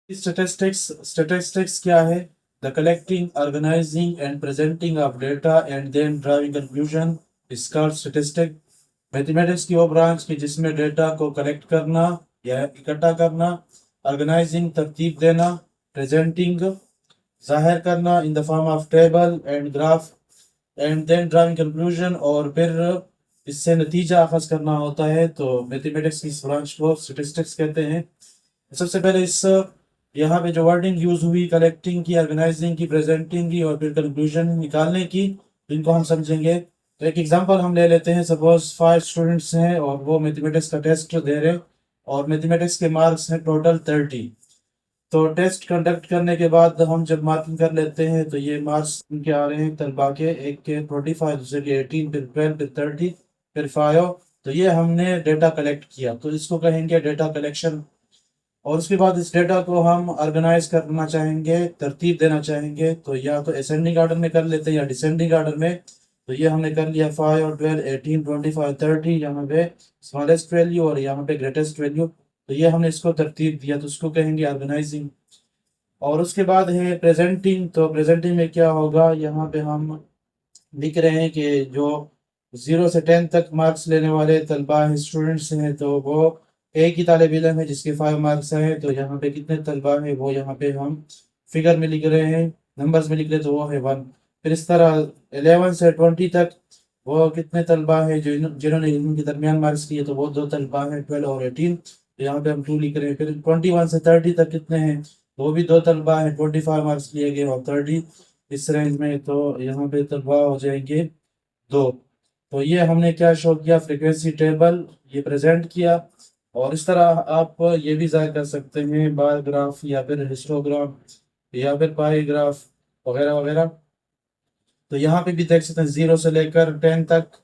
Statistics क्या है? The collecting, organising and presenting of data and then driving conclusion is called statistic. Mathematics की वो branch की जिसमें डेटा को कलेक्ट करना या इकट्ठा करना, ऑर्गेनाइजिंग तरतीब देना, प्रेजेंटिंग जाहिर करना in the form of table and graph, and then drawing conclusion, और फिर इससे नतीजा अखज करना होता है। तो मैथमेटिक्स की इस ब्रांच को स्टैटिस्टिक्स कहते हैं। सबसे पहले इस यहाँ पे जो वर्डिंग यूज हुई कलेक्टिंग की, ऑर्गेनाइजिंग की, प्रेजेंटिंग की और फिर कंक्लूजन निकालने की, इनको हम समझेंगे। तो एक एग्जांपल हम ले लेते हैं। सपोज 5 स्टूडेंट्स हैं और वो मैथमेटिक्स का टेस्ट दे रहे हैं और मैथमेटिक्स के मार्क्स हैं टोटल 30। तो टेस्ट कंडक्ट करने के बाद हम जब मार्किंग कर लेते हैं तो ये मार्क्स उनके आ रहे हैं तलबा के, एक के 45, दूसरे के 18, फिर 12, फिर 30, फिर 5। तो ये हमने डेटा कलेक्ट किया, तो इसको कहेंगे डेटा कलेक्शन। और उसके बाद इस डेटा को हम ऑर्गेनाइज करना चाहेंगे, तरतीब देना चाहेंगे, तो या तो असेंडिंग आर्डर में कर लेते हैं या डिसेंडिंग आर्डर में। तो ये हमने कर लिया 5 और 12, 18, 25, 30, यहाँ पे स्मॉलेस्ट वैल्यू और यहाँ पे ग्रेटेस्ट वैल्यू। तो ये हमने इसको तरतीब दिया, तो उसको कहेंगे ऑर्गेनाइजिंग। और उसके बाद है प्रेजेंटिंग। तो प्रेजेंटिंग में क्या होगा, यहाँ पे हम लिख रहे हैं कि जो 0 से 10 तक मार्क्स लेने वाले तलबा हैं, स्टूडेंट्स हैं, तो वो एक ही तालिब इल्म है जिसके 5 मार्क्स हैं। तो यहाँ पे कितने तलबा हैं वो यहाँ पे हम फिगर में लिख रहे हैं, नंबर्स में लिख रहे हैं, तो वो है 1। फिर इस तरह 11 से 20 तक वो कितने तलबा हैं जो जिन्होंने इनके दरमियान मार्क्स लिए, तो वो 2 तलबा हैं, 12 और 18। तो यहाँ पे हम 2 लिख रहे हैं। फिर 21 से 30 तक कितने हैं, तो वो भी 2 तलबा हैं, 25 मार्क्स लिए गए और 30 इस रेंज में। तो यहाँ पे तलबा हो जाएंगे 2। तो ये हमने क्या शो किया, फ्रीक्वेंसी टेबल ये प्रेजेंट किया। और इस तरह आप ये भी जाहिर कर सकते हैं बार ग्राफ या फिर हिस्टोग्राम या फिर पाई ग्राफ वगैरह वगैरह। तो यहाँ पे भी देख सकते हैं 0 से लेकर 10 तक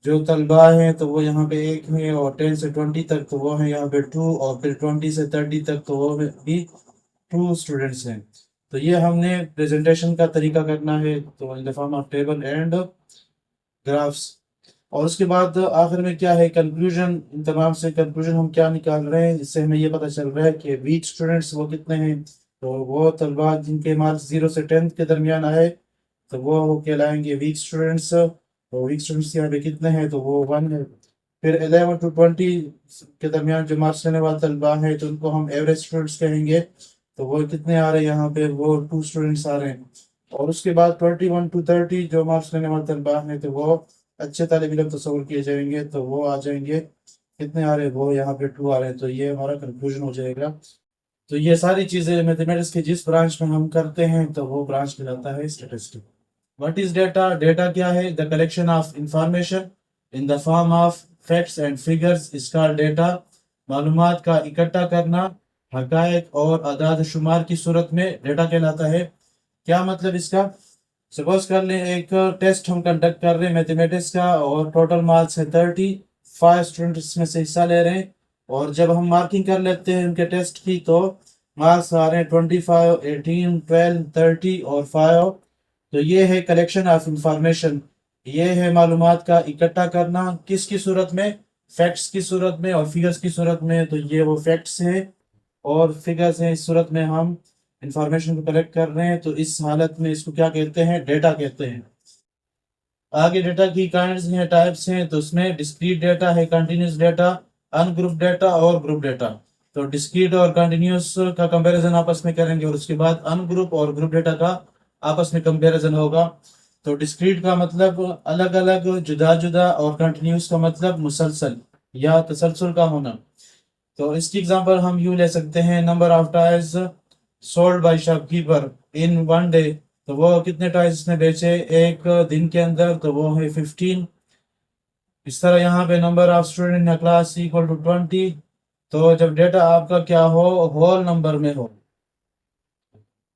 जो तलबा हैं तो वो यहाँ पे 1 है, और 10 से 20 तक तो वो है यहाँ पे 2, और फिर 20 से 30 तक तो वो भी 2 स्टूडेंट्स हैं। तो ये हमने प्रेजेंटेशन का तरीका करना है, तो इन the form of table and graphs. और उसके बाद आखिर में क्या है, कंक्लूजन। इन तमाम से कंक्लूजन हम क्या निकाल रहे हैं, इससे हमें ये पता चल रहा है कि वीक स्टूडेंट्स वो कितने हैं। तो वो तलबा जिनके मार्क्स 0 से 10 के दरमियान आए तो वो कहलाएंगे वीक स्टूडेंट्स। तो वीक स्टूडेंट्स यहाँ पे कितने हैं, तो वो 1 है। फिर 11 to 20 के दरमियान जो मार्क्स लेने वाले तलबा हैं तो उनको हम एवरेज स्टूडेंट्स कहेंगे। तो वो कितने आ रहे हैं, यहाँ पे वो 2 स्टूडेंट्स आ रहे हैं। और उसके बाद 21 to 30 जो मार्क्स लेने वाले तलबा हैं तो वो अच्छे तालिब इल्म तस्वर किए जाएंगे, तो वो आ जाएंगे, कितने आ रहे हैं, वो यहाँ पे 2 आ रहे हैं। तो ये हमारा कंक्लूजन हो जाएगा। तो ये सारी चीजें मैथमेटिक्स की जिस ब्रांच में हम करते हैं तो वो ब्रांच कहलाता है statistics. What is data? Data क्या है? The collection of information in the form of facts and figures is called data. मालूमात का इकट्ठा करना हकायक और अदाद शुमार की सूरत में डेटा कहलाता है। क्या मतलब इसका? सपोज कर लें एक टेस्ट हम कंडक्ट कर रहे हैं मैथमेटिक्स का और टोटल मार्क्स है 30, 5 स्टूडेंट इसमें से हिस्सा ले रहे हैं। और जब हम मार्किंग कर लेते हैं उनके टेस्ट की तो मार्क्स आ रहे हैं 25, 18, 12, 30 और 5। तो ये है कलेक्शन ऑफ इंफॉर्मेशन। ये है मालूमात का इकट्ठा करना, किसकी सूरत में? फैक्ट्स की सूरत में और फिगर्स की सूरत में। तो ये वो फैक्ट्स हैं और फिगर्स हैं, इस सूरत में हम इंफॉर्मेशन को कलेक्ट कर रहे हैं। तो इस हालत में इसको क्या कहते हैं, डेटा कहते हैं। आगे डेटा की काइंड्स हैं, टाइप्स हैं। तो उसमें डिस्क्रीट डेटा है, कंटिन्यूस डेटा, अनग्रुप डेटा और ग्रुप डेटा। तो डिस्क्रीट और कंटिन्यूस का कंपैरिजन आपस में करेंगे और उसके बाद अनग्रुप और ग्रुप डेटा का आपस में कंपैरिजन होगा। तो डिस्क्रीट का मतलब अलग अलग, जुदा जुदा, और कंटिन्यूस का मतलब मुसलसल या तसलसल का होना। तो इसकी एग्जांपल हम यूं ले सकते हैं, number of tyres sold by shopkeeper in 1 day. तो वो कितने टॉयज इसने बेचे एक दिन के अंदर, तो वो है 15। इस तरह यहाँ पे number of student in class equal to 20। तो जब डेटा आपका क्या हो, होल नंबर में हो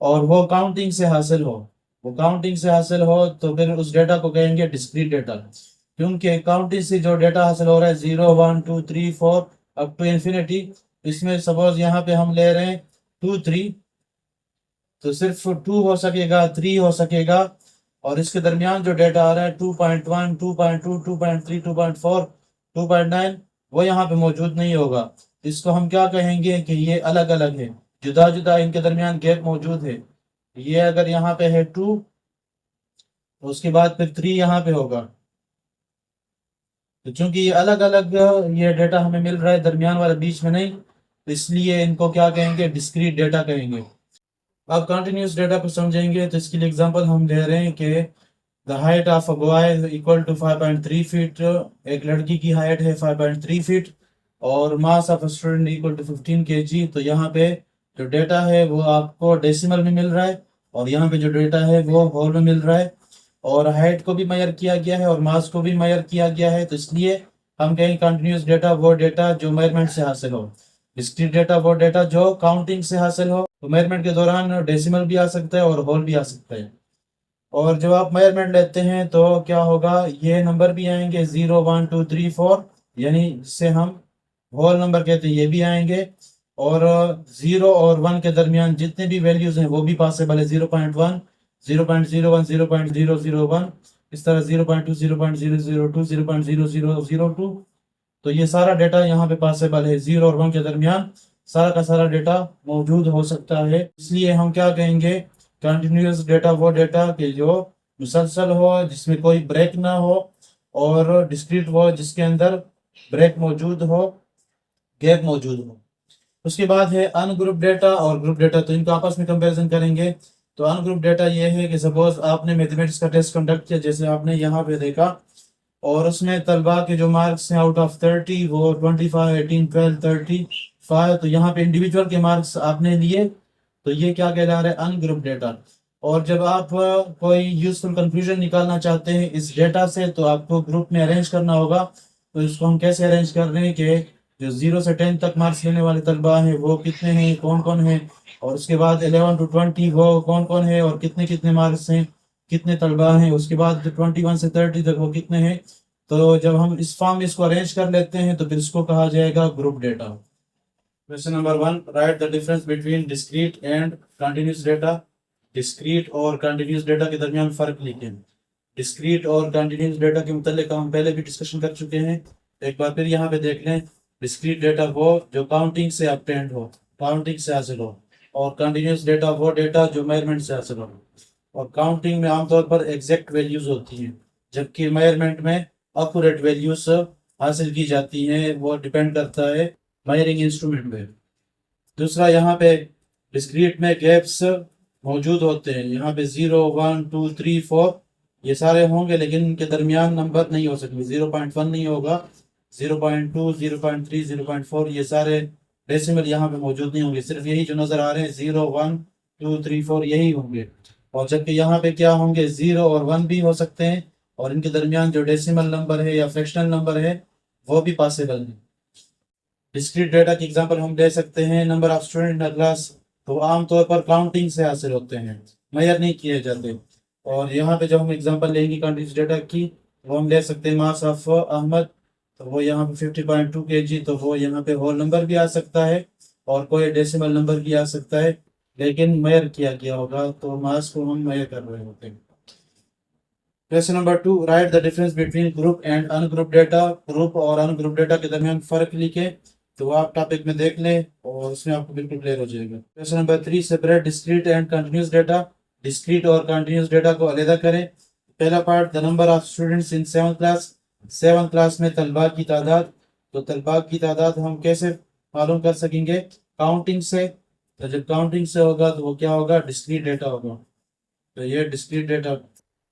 और वो काउंटिंग से हासिल हो, वो काउंटिंग से हासिल हो, तो फिर उस डेटा को कहेंगे डिस्क्रीट डेटा। क्योंकि काउंटिंग से जो डेटा हासिल हो रहा है 0, 1, 2, 3, 4 अप टू इन्फिनिटी, इसमें सपोज यहाँ पे हम ले रहे हैं 2, 3, तो सिर्फ 2 हो सकेगा, 3 हो सकेगा। और इसके दरमियान जो डेटा आ रहा है 2.1, 2.2, 2.3, 2.4, 2.9, वो यहाँ पे मौजूद नहीं होगा। इसको हम क्या कहेंगे कि ये अलग अलग है। जुदा जुदा इनके दरमियान गैप मौजूद है। ये अगर यहाँ पे है 2 तो उसके बाद फिर 3 यहाँ पे होगा। तो चूंकि ये अलग अलग ये डेटा हमें मिल रहा है, दरमियान वाला बीच में नहीं, तो इसलिए इनको क्या कहेंगे, डिस्क्रीट डेटा कहेंगे। अब कंटिन्यूस डेटा को समझेंगे तो इसके लिए एग्जांपल हम ले रहे हैं कि the height of a boy equal to 5.3 feet. एक लड़की की हाइट है 5.3 फीट और mass of student equal to 15 kg। तो यहाँ पे जो डेटा है वो आपको डेसिमल में मिल रहा है और यहाँ पे जो डेटा है वो होल में मिल रहा है, और हाइट को भी मेजर किया गया है और मास को भी मेजर किया गया है। तो इसलिए हम कहेंगे कंटिन्यूस डेटा वो डेटा जो मेजरमेंट से हासिल हो, डिस्क्रीट डेटा वो डेटा जो काउंटिंग से हासिल हो। तो मेजरमेंट के दौरान डेसिमल भी आ सकता है और होल भी आ सकता है। और जब आप मेजरमेंट लेते हैं तो क्या होगा, ये नंबर भी आएंगे 0 1 2 3 4, यानी जिससे हम होल नंबर कहते हैं, ये भी आएंगे। और 0 और 1 के दरमियान जितने भी वैल्यूज हैं वो भी पॉसिबल है, 0.1 0.01 0.001, इस तरह 0.2 0.002 0.0002। तो ये सारा डेटा यहाँ पे पॉसिबल है, 0 और 1 के दरमियान सारा का सारा डेटा मौजूद हो सकता है। इसलिए हम क्या कहेंगे, कंटिन्यूस डेटा वो डेटा के जो मुसलसल हो, जिसमें कोई ब्रेक ना हो, और डिस्क्रीट वो जिसके अंदर ब्रेक मौजूद हो, गैप मौजूद हो। उसके बाद है अनग्रुप डेटा और ग्रुप डेटा। तो इनको आपस में कंपैरिजन करेंगे। तो अनग्रुप डेटा ये है कि सपोज आपने मैथमेटिक्स का टेस्ट कंडक्ट किया, जैसे आपने यहाँ पे देखा, और उसमें तलबा के जो मार्क्स हैं आउट ऑफ 30 वो 25 18 12 35। तो यहाँ पे इंडिविजुअल के मार्क्स आपने लिए, तो ये क्या कहला रहा है, अनग्रुप डेटा। और जब आप कोई यूजफुल कंक्लूजन निकालना चाहते हैं इस डेटा से, तो आपको ग्रुप में अरेंज करना होगा। तो इसको हम कैसे अरेंज कर रहे हैं कि जो 0 से 10 तक मार्क्स लेने वाले तलबा हैं वो कितने हैं, कौन कौन है, और उसके बाद 11 to 20 वो कौन कौन है और कितने कितने मार्क्स हैं, कितने तलबा हैं। उसके बाद 21 से 30 तक वो कितने हैं। तो जब हम इस फॉर्म में इसको अरेंज कर लेते हैं तो फिर इसको कहा जाएगा group data. Question number 1, right the difference between discrete and continuous data. Discrete और कंटिन्यूस डेटा के दरमियान फर्क लिखें। डिस्क्रीट और कंटिन्यूस डेटा के मुतालिक हम पहले भी डिस्कशन कर चुके हैं, एक बार फिर यहाँ पे देख लें। डिस्क्रीट डेटा वो जो काउंटिंग से ऑब्टेन्ड हो, काउंटिंग से हासिल हो, और कंटिन्यूस डेटा वो डेटा जो मेजरमेंट से हासिल हो। और काउंटिंग में आमतौर पर एग्जैक्ट वैल्यूज होती हैं, जबकि मेजरमेंट में एक्यूरेट वैल्यूज हासिल की जाती हैं। वो डिपेंड करता है मेजरिंग इंस्ट्रूमेंट पे। दूसरा, यहाँ पे डिस्क्रीट में गैप्स मौजूद होते हैं, यहाँ पे 0 1 2 3 4 ये सारे होंगे, लेकिन इनके दरमियान नंबर नहीं हो सकते, 0.1 नहीं होगा, 0.2 0.3 0.4 ये सारे डेसिमल यहाँ पे मौजूद नहीं होंगे। सिर्फ यही जो नजर आ रहे हैं 0 1 2 3 4 यही होंगे। और जबकि यहाँ पे क्या होंगे, 0 और 1 भी हो सकते हैं, और इनके दरमियान जो डेसिमल नंबर है या फ्रैक्शनल नंबर है वो भी पॉसिबल है। डिस्क्रीट डेटा की एग्जांपल हम ले सकते हैं, number of student in class. तो आमतौर पर काउंटिंग से हासिल होते हैं, मेजर नहीं किए जाते। और यहाँ पे जब हम एग्जांपल लेंगे कंटिन्यूस डेटा की, वो हम ले सकते हैं मास ऑफ अहमद। तो वो यहाँ पे 50.2 kg। तो वो यहाँ पे होल नंबर भी आ सकता है और कोई डेसिमल नंबर भी आ सकता है, लेकिन मेजर किया गया होगा, तो मास को हम मेजर कर रहे होते हैं। Question number 2, right the difference between group and ungroup data. Group और अनग्रुप डेटा के दरमियान फर्क लिखे। तो वो आप टॉपिक में देख लें और उसमें आपको बिल्कुल क्लियर हो जाएगा। Question number 3, separate discrete and continuous data. Discrete और कंटिन्यूस डेटा को अलग करें। पहला part, the number of students in 7th class. 7th class में तलबा की तादाद। तो तलबा की तादाद हम कैसे मालूम कर सकेंगे, काउंटिंग से। तो जब काउंटिंग से होगा तो वो क्या होगा, डिस्क्रीट डेटा होगा। तो ये डिस्क्रीट डेटा।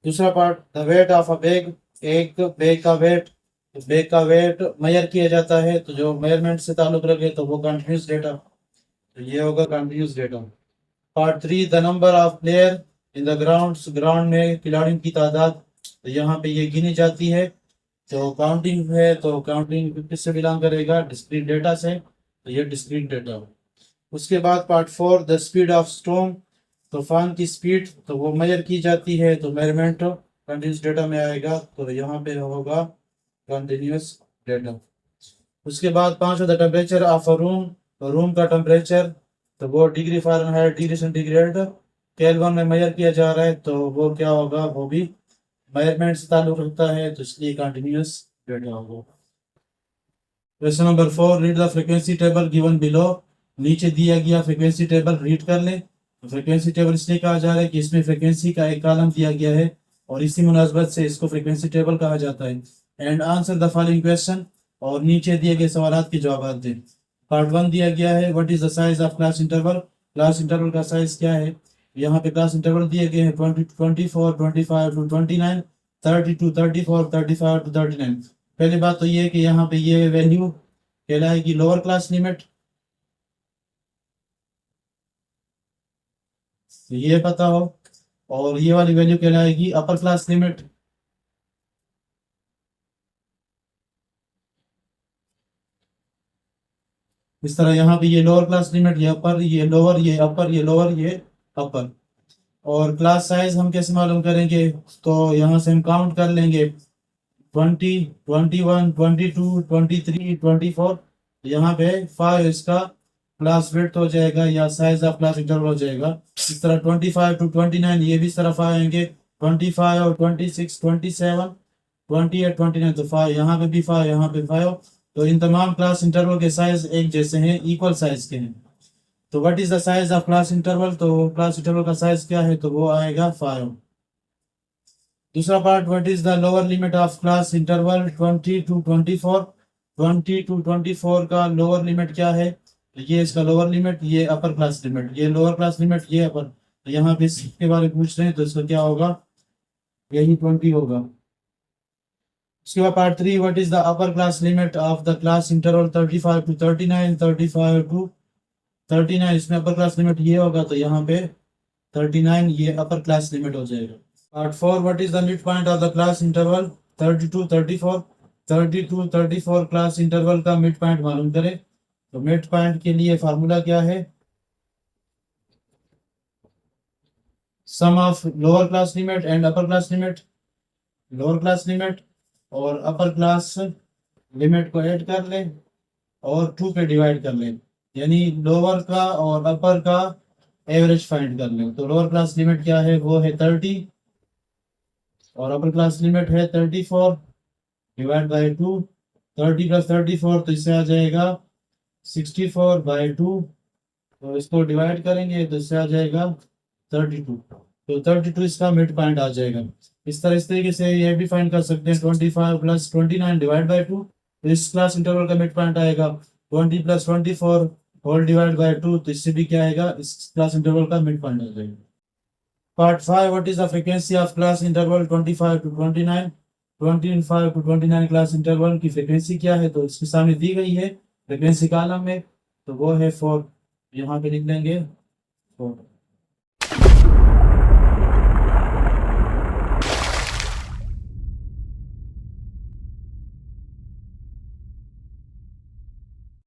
दूसरा part, the weight of a bag. एक बैग का वेट, तो बैग का वेट मेजर किया जाता है, तो जो मेजरमेंट से ताल्लुक रखे तो वो कंटिन्यूस डेटा, तो ये होगा continuous data. Part 3, the number of player in the ground. Ground में खिलाड़ियों की तादाद, तो यहाँ पे ये गिनी जाती है। तो काउंटिंग है, तो काउंटिंग किससे बिलोंग करेगा, डिस्क्रीट डेटा से, तो ये डिस्क्रीट डेटा। उसके बाद part 4, the speed of stone. तूफान की स्पीड, तो वो मेजर की जाती है, तो मेजरमेंट कंटिन्यूस डेटा में आएगा, तो यहाँ पे होगा कंटिन्यूस डेटा। उसके बाद 5, the temperature of a room. तो रूम का टेम्परेचर, तो वो degree Fahrenheit degree centigrade kelvin में मेजर किया जा रहा है, तो वो क्या होगा, वो भी मेजरमेंट से ताल्लुक रखता है, तो इसलिए कंटिन्यूस डेटा होगा। Question number 4, read the frequency table given below. नीचे दिया गया फ्रीक्वेंसी टेबल रीड कर ले। तो फ्रीक्वेंसी टेबल इसलिए कहा जा रहा है कि इसमें फ्रीक्वेंसी का एक कॉलम दिया गया है और इसी मुनासबत से इसको फ्रीक्वेंसी टेबल कहा जाता है। And answer the following question, और नीचे दिए गए सवालात के जवाब दें। पार्ट 1 दिया गया है, what is the size of class interval. Class interval का साइज क्या है। यहाँ पे क्लास इंटरवल दिए गए हैं 20 24 25 टू 29, 32 34 35 टू 39। पहली बात तो ये है कि यहाँ पे ये वैल्यू कहलाएगी लोअर क्लास लिमिट, ये पता हो, और ये वाली वैल्यू कहलाएगी अपर क्लास लिमिट। इस तरह यहाँ पे ये लोअर क्लास लिमिट, ये अपर, ये लोअर, ये अपर, ये लोअर, ये अपर। और क्लास साइज हम कैसे मालूम करेंगे, तो यहाँ से हम काउंट कर लेंगे 20 21 22 23 24। यहाँ पे 5 इसका क्लास विड्थ हो जाएगा या साइज ऑफ क्लास इंटरवल हो जाएगा। इस तरह 25 टू 29 ये भी इस तरह 5 आएंगे, 25 और 26 27 28 29, तो 5 यहाँ पे भी 5, यहाँ पे 5। तो इन तमाम क्लास इंटरवल के साइज एक जैसे हैं, इक्वल साइज के हैं। तो what is the size of class interval, तो क्लास इंटरवल का साइज क्या है, तो वो आएगा 5। दूसरा part, what is the lower limit of class interval 20 to 24। 20 to 24 का लोअर लिमिट क्या है, ये इसका लोअर लिमिट, ये अपर क्लास लिमिट, ये लोअर क्लास लिमिट, ये अपर। तो यहाँ पे इसके बारे में पूछ रहे हैं तो इसका क्या होगा, यही 20 होगा। उसके बाद part 3, what is the upper class limit of the class interval 35 to 39, 35 to 39, इसमें अपर क्लास लिमिट ये होगा, तो यहाँ पे 39 ये अपर क्लास लिमिट हो जाएगा। Part 4, what is the mid point of the class interval 32 34। 32 34 class interval का मिड पॉइंट मालूम करें। तो मिड पॉइंट के लिए फार्मूला क्या है, sum of lower class limit and upper class limit. Lower class limit और अपर क्लास लिमिट को ऐड कर लें और 2 पे डिवाइड कर लें, यानी लोअर का और अपर का एवरेज फाइंड कर लें। तो लोअर क्लास लिमिट क्या है, वो है 30 और अपर क्लास लिमिट है 34 डिवाइड बाई 2। 30 प्लस 34 तो इससे आ जाएगा 64 बाई 2, तो इसको डिवाइड करेंगे तो इससे आ जाएगा 32। तो 32 इसका मिड पॉइंट आ जाएगा। इस तरीके से ये भी फाइंड कर सकते हैं, 25 प्लस 29 डिवाइड बाई 2, तो इस क्लास इंटरवल का मिड पॉइंट आएगा 20 प्लस 24 होल डिवाइड बाई 2, तो इससे भी क्या आएगा, इस क्लास इंटरवल का मिड पॉइंट आ जाएगा। Part 5, what is the frequency of class interval 25 to 29। 25 to 29 class interval की फ्रीक्वेंसी क्या है, तो इसके सामने दी गई है फ्रीक्वेंसी कॉलम में, तो वो है 4, यहाँ पे लिख लेंगे 4।